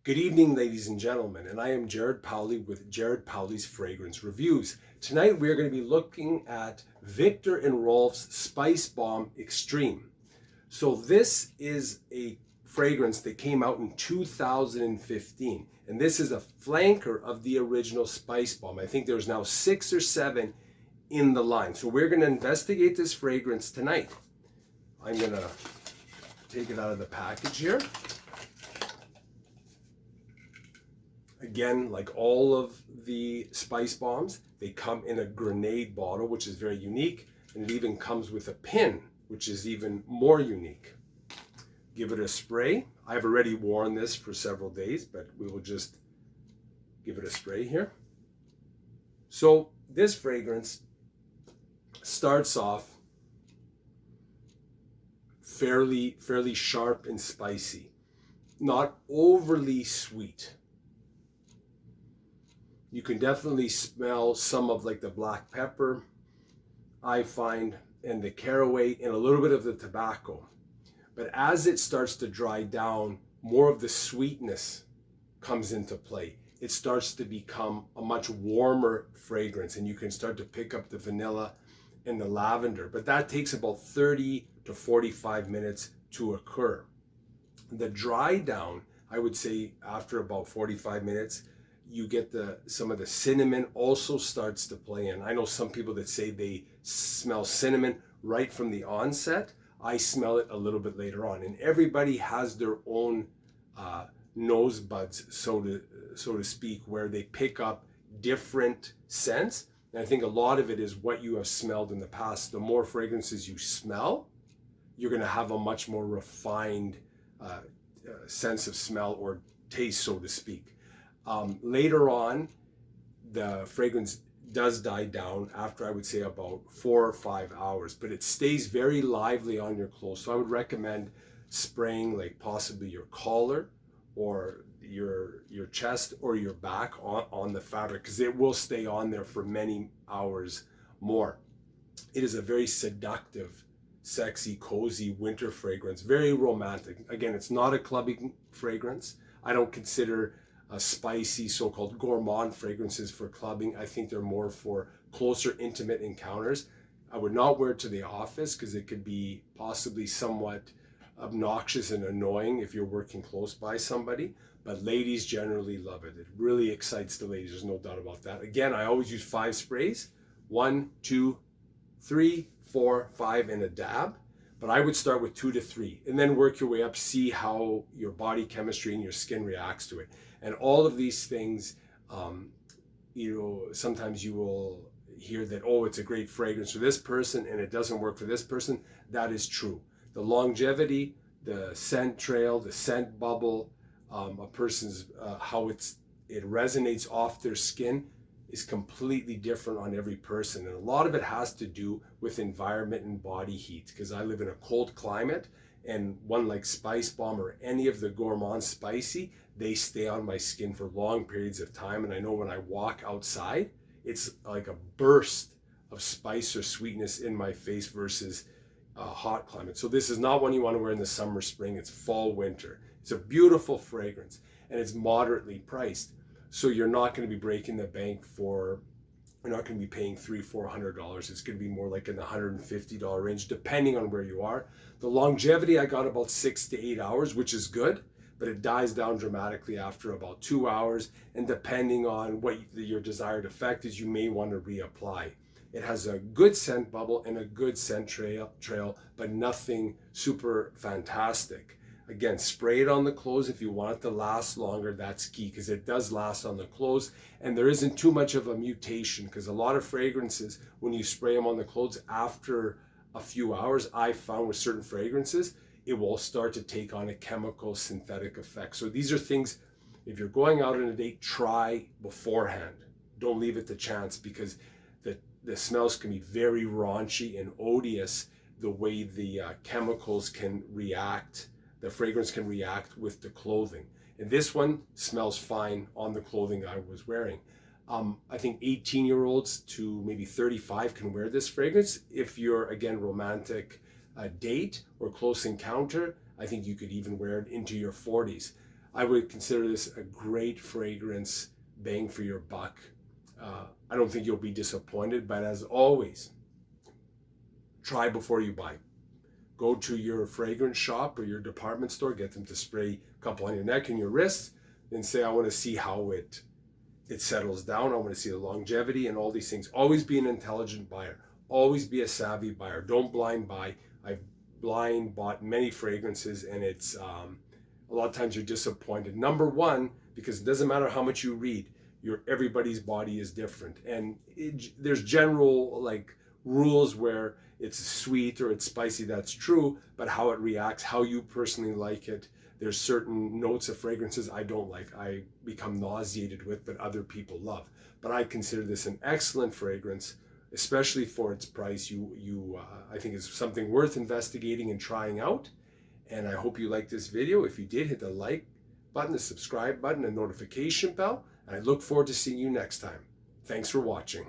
Good evening, ladies and gentlemen, and I am Jared Powley with Jared Powley's Fragrance Reviews. Tonight we are going to be looking at Viktor and Rolf's Spice Bomb Extreme. So this is a fragrance that came out in 2015, and this is a flanker of the original Spice Bomb. I think there's now 6 or 7 in the line. So we're going to investigate this fragrance tonight. I'm going to take it out of the package here. Again, like all of the spice bombs, they come in a grenade bottle, which is very unique, and it even comes with a pin, which is even more unique. Give it a spray. I've already worn this for several days, but we will just give it a spray here. So this fragrance starts off fairly sharp and spicy, not overly sweet. You can definitely smell some of like the black pepper, I find, and the caraway, and a little bit of the tobacco. But as it starts to dry down, more of the sweetness comes into play. It starts to become a much warmer fragrance, and you can start to pick up the vanilla and the lavender. But that takes about 30 to 45 minutes to occur. The dry down, I would say after about 45 minutes, you get some of the cinnamon also starts to play in. I know some people that say they smell cinnamon right from the onset. I smell it a little bit later on, and everybody has their own nose buds, so to speak, where they pick up different scents. And I think a lot of it is what you have smelled in the past. The more fragrances you smell, you're going to have a much more refined sense of smell or taste, so to speak. Later on, the fragrance does die down after, I would say, about 4 or 5 hours, but it stays very lively on your clothes. So I would recommend spraying like possibly your collar or your chest or your back on the fabric, because it will stay on there for many hours more. It is a very seductive, sexy, cozy winter fragrance, very romantic. Again, it's not a clubbing fragrance. I don't consider spicy, so-called gourmand fragrances for clubbing. I think they're more for closer, intimate encounters. I would not wear it to the office because it could be possibly somewhat obnoxious and annoying if you're working close by somebody, but ladies generally love it. It really excites the ladies, there's no doubt about that. Again, I always use 5 sprays, 1, 2, 3, 4, 5, and a dab. But I would start with 2 to 3 and then work your way up, see how your body chemistry and your skin reacts to it. And all of these things, sometimes you will hear that, oh, it's a great fragrance for this person and it doesn't work for this person. That is true. The longevity, the scent trail, the scent bubble, a person's, how it resonates off their skin is completely different on every person. And a lot of it has to do with environment and body heat, because I live in a cold climate, and one like Spice Bomb or any of the gourmand spicy, they stay on my skin for long periods of time. And I know when I walk outside, it's like a burst of spice or sweetness in my face versus a hot climate. So this is not one you want to wear in the summer, spring. It's fall, winter. It's a beautiful fragrance, and it's moderately priced. So you're not going to be breaking the bank you're not going to be paying $300-400. It's going to be more like in the $150 range, depending on where you are. The longevity, I got about 6 to 8 hours, which is good, but it dies down dramatically after about 2 hours. And depending on what your desired effect is, you may want to reapply. It has a good scent bubble and a good scent trail, but nothing super fantastic. Again, spray it on the clothes if you want it to last longer. That's key, because it does last on the clothes, and there isn't too much of a mutation, because a lot of fragrances, when you spray them on the clothes after a few hours, I found with certain fragrances, it will start to take on a chemical synthetic effect. So these are things, if you're going out on a date, try beforehand. Don't leave it to chance, because the smells can be very raunchy and odious, the way the chemicals can react. The fragrance can react with the clothing. And this one smells fine on the clothing I was wearing. I think 18-year-olds to maybe 35 can wear this fragrance. If you're, again, romantic date or close encounter, I think you could even wear it into your 40s. I would consider this a great fragrance, bang for your buck. I don't think you'll be disappointed, but as always, try before you buy. Go to your fragrance shop or your department store, get them to spray a couple on your neck and your wrists, and say, I want to see how it settles down. I want to see the longevity and all these things. Always be an intelligent buyer. Always be a savvy buyer. Don't blind buy. I've blind bought many fragrances, and it's a lot of times you're disappointed. Number one, because it doesn't matter how much you read, everybody's body is different, and there's general like rules where it's sweet or it's spicy. That's true, but how it reacts, how you personally like it. There's certain notes of fragrances I don't like, I become nauseated with, but other people love. But I consider this an excellent fragrance, especially for its price. I think it's something worth investigating and trying out. And I hope you liked this video. If you did, hit the like button, the subscribe button, and notification bell. And I look forward to seeing you next time. Thanks for watching.